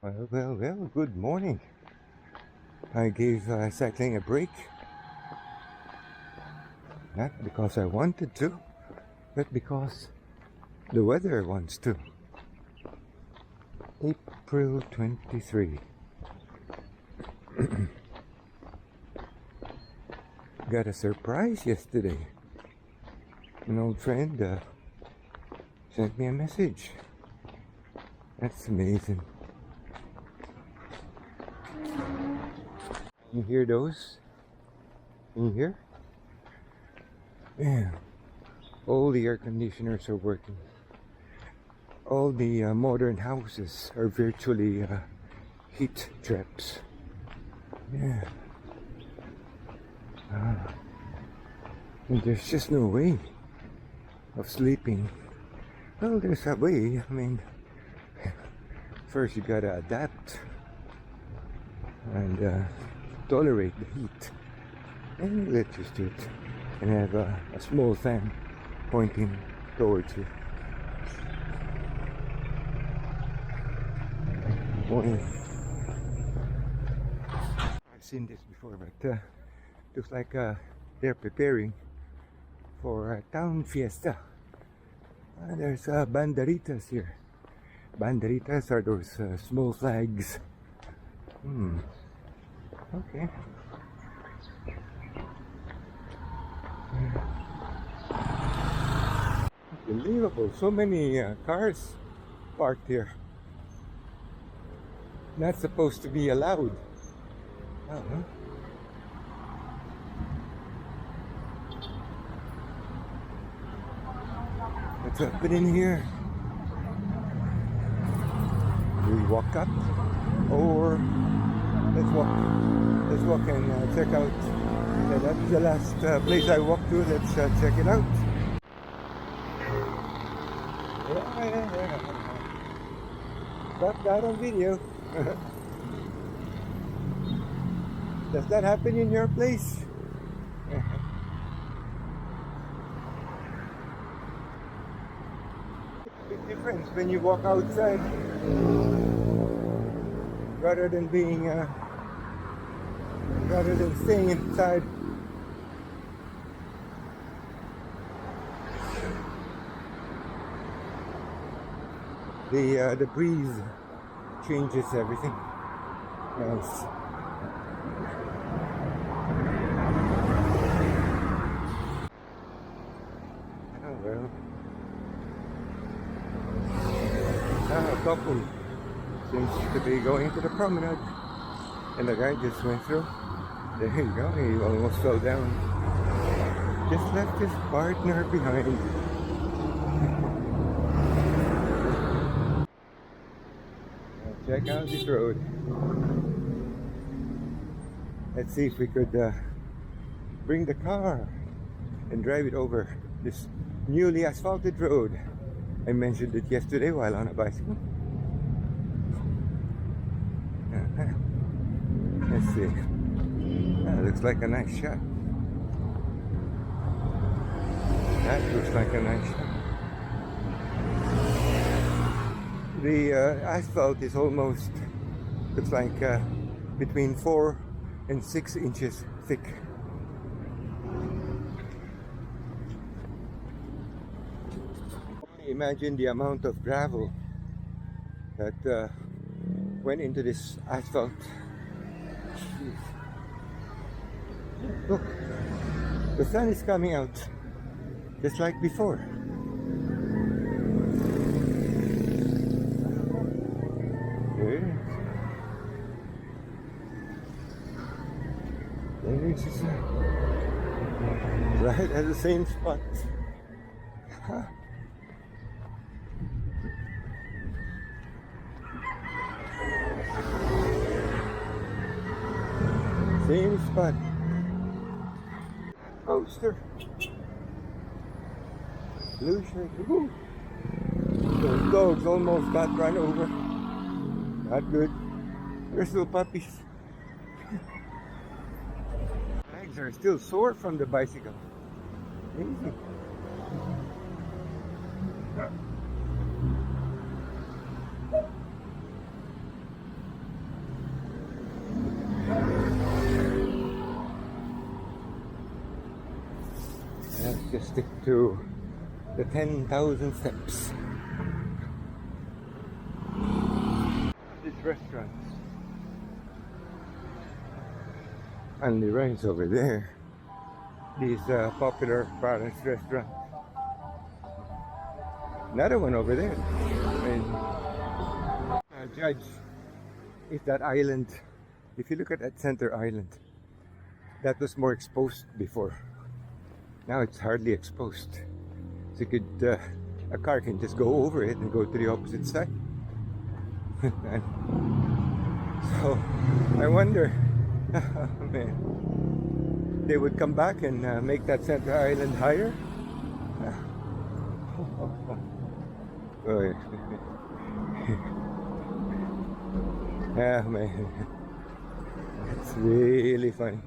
Well, good morning. I gave cycling a break, not because I wanted to, but because the weather wants to. April 23. Got a surprise yesterday. An old friend sent me a message. That's amazing. You hear those? Can you hear? Yeah. All the air conditioners are working. All the modern houses are virtually heat traps. Yeah. And there's just no way of sleeping. Well, there's a way. I mean, first you gotta adapt and tolerate the heat, and get used to it, and have a small fan pointing towards you. Morning. I've seen this before, but looks like they're preparing for a town fiesta. There's banderitas here. Banderitas are those small flags. Okay. Unbelievable. So many cars parked here. Not supposed to be allowed. Uh-huh. What's happening here? Do we walk up, or let's walk and check out. Yeah, that's the last place I walked to. Let's check it out. Yeah. Got that on video. Does that happen in your place? Big difference when you walk outside rather than staying inside. The breeze changes everything. Nice. Oh well. A couple seems to be going to the promenade, and the guy just went through. There you go. He almost fell down. Just left his partner behind. Check out this road. Let's see if we could bring the car and drive it over this newly asphalted road. I mentioned it yesterday while on a bicycle. Let's see. That looks like a nice shot. That looks like a nice shot. The asphalt is almost, looks like between 4 and 6 inches thick. Imagine the amount of gravel that went into this asphalt. Jeez. Look, the sun is coming out just like before. There's the sun. Right at the same spot. Same spot. Poster. Blue shirt. Woo. Those dogs almost got run over. Not good. They're still puppies. Legs are still sore from the bicycle. Easy. just stick to the 10,000 steps. These restaurants. And the rice over there. These popular Paris restaurant. Another one over there. And judge if that island, if you look at that center island, that was more exposed before. Now it's hardly exposed. So you could, a car can just go over it and go to the opposite side. So I wonder, man, they would come back and make that center island higher. Yeah, man, it's really funny.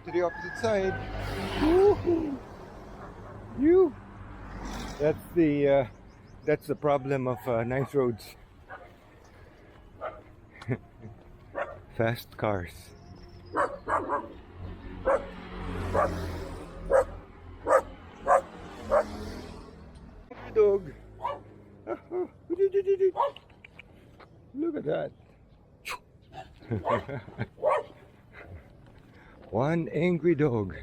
To the opposite side. Woo-hoo. You. That's the problem of nice roads. Fast cars. Dog. Look at that. One angry dog.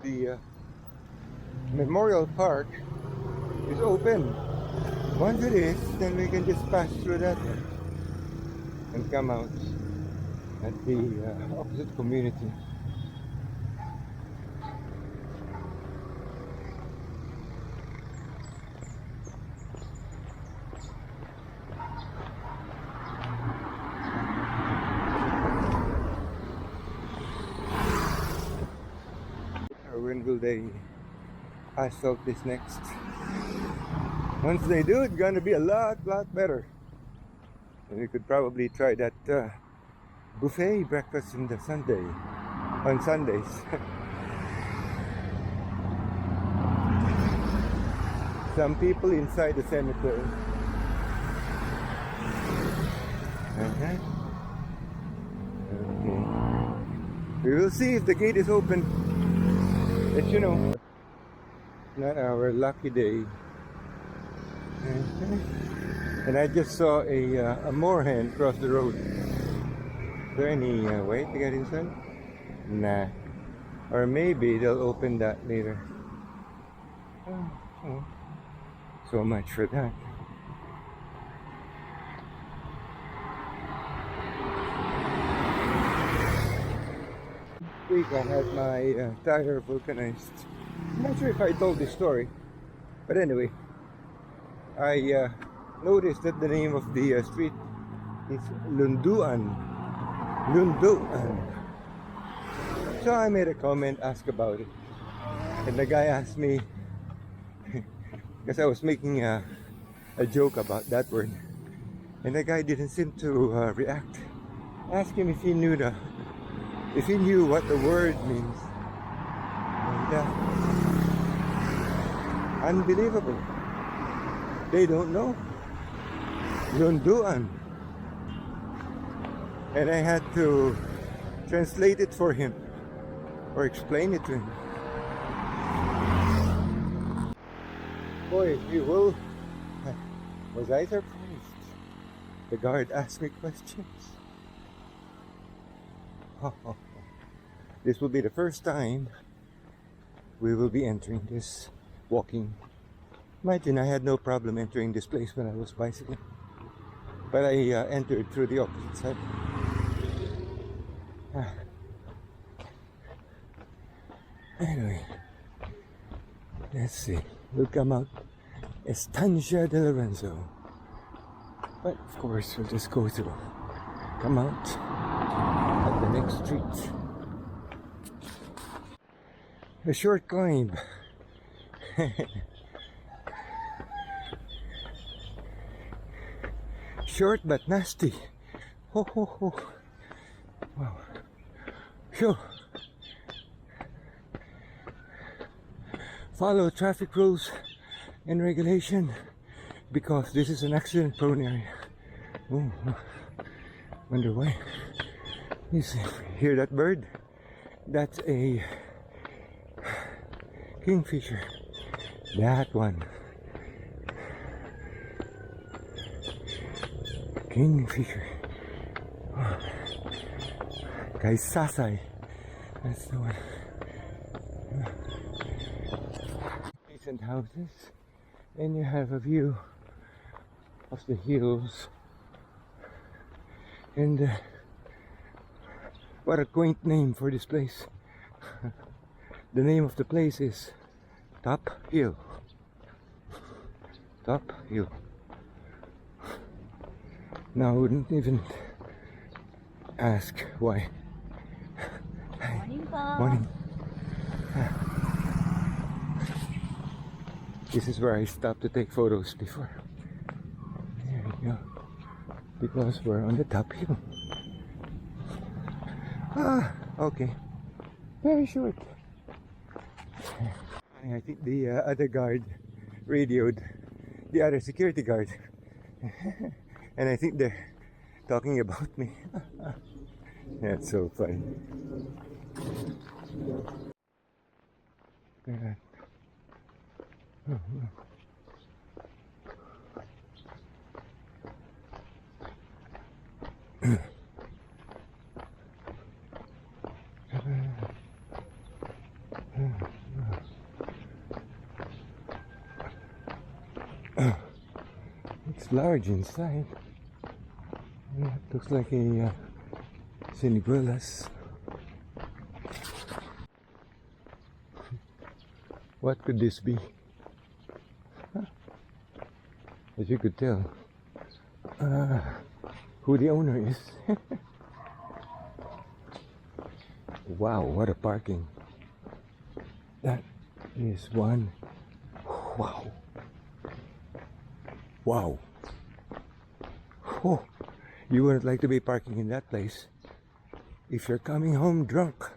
The Memorial Park is open. Once it is, then we can just pass through that one and come out at the opposite community. When will they asphalt this next? Once they do, it's gonna be a lot better. And we could probably try that buffet breakfast on Sundays. Some people inside the cemetery. Okay. We will see if the gate is open. Let you know. Not our lucky day. And I just saw a moorhen cross the road. Is there any way to get inside? Nah. Or maybe they'll open that later. Oh. So much for that. Week I had my tire vulcanized. I'm not sure if I told this story, but anyway, I noticed that the name of the street is Lunduan. So I made a comment, asked about it, and the guy asked me, because I was making a joke about that word, and the guy didn't seem to react. I asked him if he knew what the word means. And, unbelievable. They don't know. Lunduan. And I had to translate it for him or explain it to him. Boy, you will. Was I surprised? The guard asked me questions. This will be the first time we will be entering this walking. Imagine I had no problem entering this place when I was bicycling, but I entered through the opposite side. Anyway, let's see. We'll come out Estancia de Lorenzo, but of course we'll just go through. Come out at the next street. A short climb. Short but nasty. Ho ho ho. Wow. Phew. Follow traffic rules and regulation because this is an accident prone area. Oh, wonder why. You see, hear that bird? That's a kingfisher. That one. Kingfisher. Oh. Kaisasai. That's the one. Decent houses. And you have a view of the hills. And what a quaint name for this place. The name of the place is Top Hill. Top Hill. Now I wouldn't even ask why. Morning po. Morning. This is where I stopped to take photos before. There you go. Because we're on the top hill. Ah, okay. Very short. I think the other guard radioed the other security guard. And I think they're talking about me. That's so funny. Look at that. Oh, it's large inside. It looks like a Cinegrillas. What could this be? As you could tell, who the owner is. Wow, what a parking. That is one. Wow. Wow. Oh, you wouldn't like to be parking in that place if you're coming home drunk.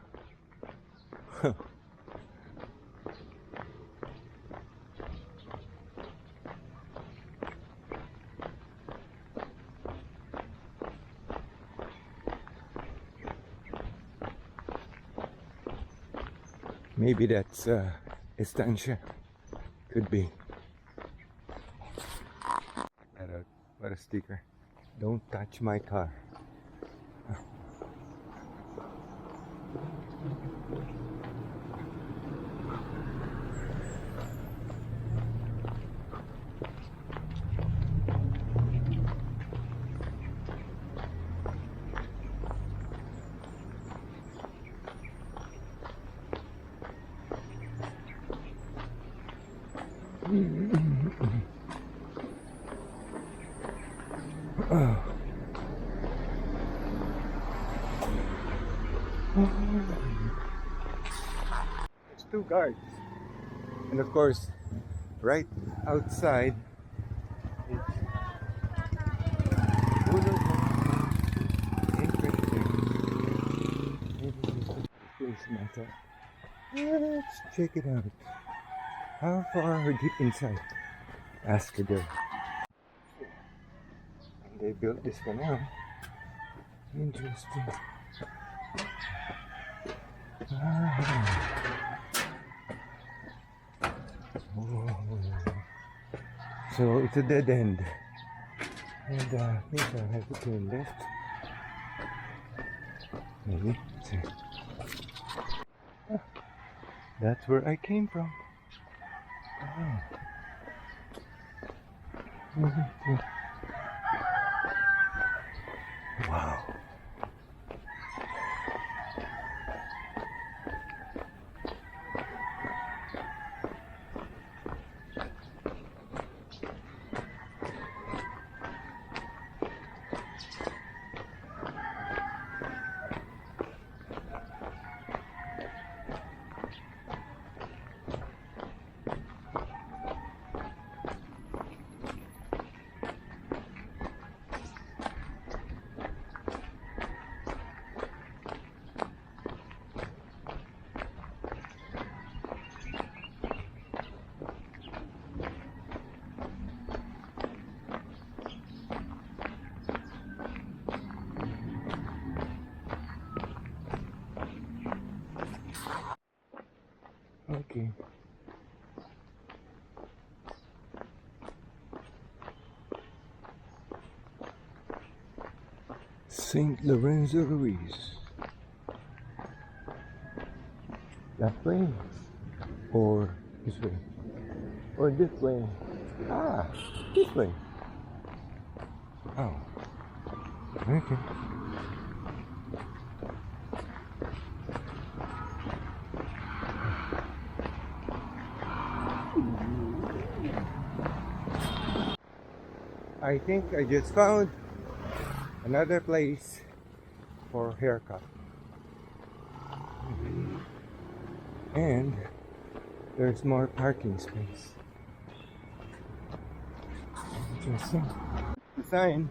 Maybe that's estancia. Could be. What a sticker. Don't touch my car. There's two guards, and of course, right outside is interesting. Let's check it out. How far deep inside? Ask the girl. And they built this canal. Interesting. So it's a dead end, and I think I'll have to turn left. Maybe. That's where I came from. Wow. St. Lorenzo Ruiz. That way? Or this way? Or this way? Ah, this way. Oh, okay. I think I just found another place for haircut. And there's more parking space. Interesting. The sign.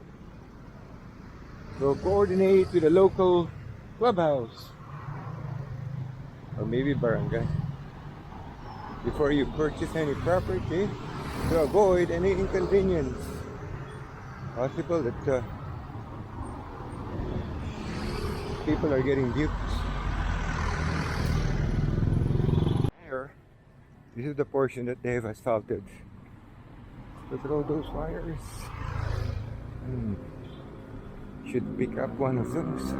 So coordinate with the local clubhouse or maybe barangay before you purchase any property to avoid any inconvenience. Possible that people are getting duped. Here, this is the portion that they have asphalted. Look at all those wires. Should pick up one of those.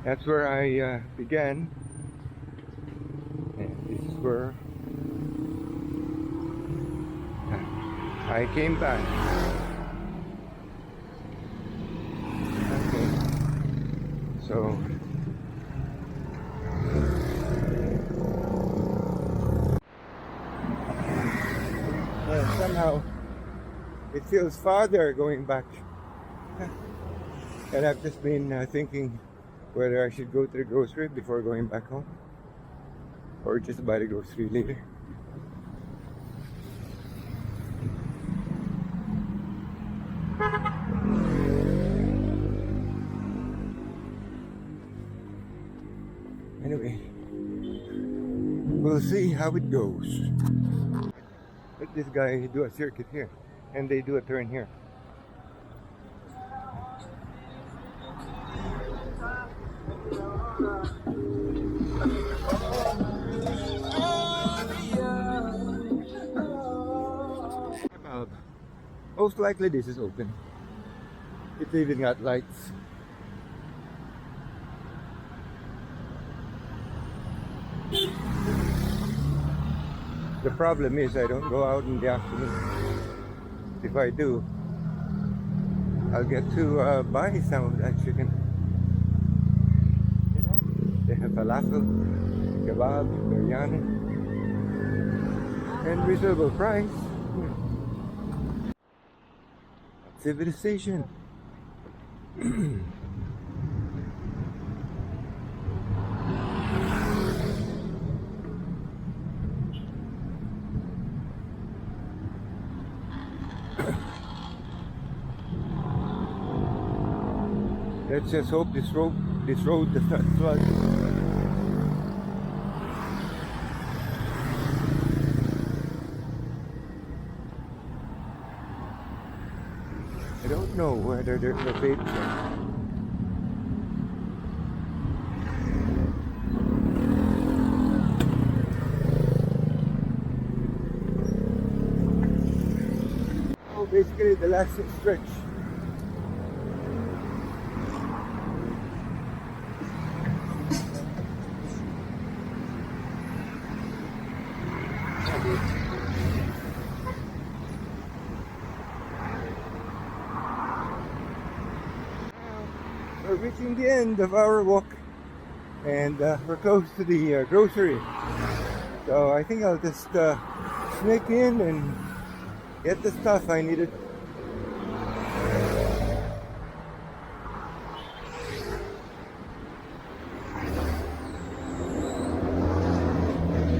That's where I began, and this is where I came back. Okay, so somehow it feels farther going back, and I've just been thinking whether I should go to the grocery before going back home or just buy the grocery later. Anyway, we'll see how it goes. Let this guy do a circuit here and they do a turn here. Most likely this is open. It's even got lights. The problem is I don't go out in the afternoon. If I do, I'll get to buy some of that chicken. You know, they have falafel, kebab, biryani, and reasonable price. Civilization. Let's just hope this road does not flood. I don't know whether there's a vape shop. Oh, basically the last stretch. We're reaching the end of our walk, and we're close to the grocery. So I think I'll just sneak in and Get the stuff I needed.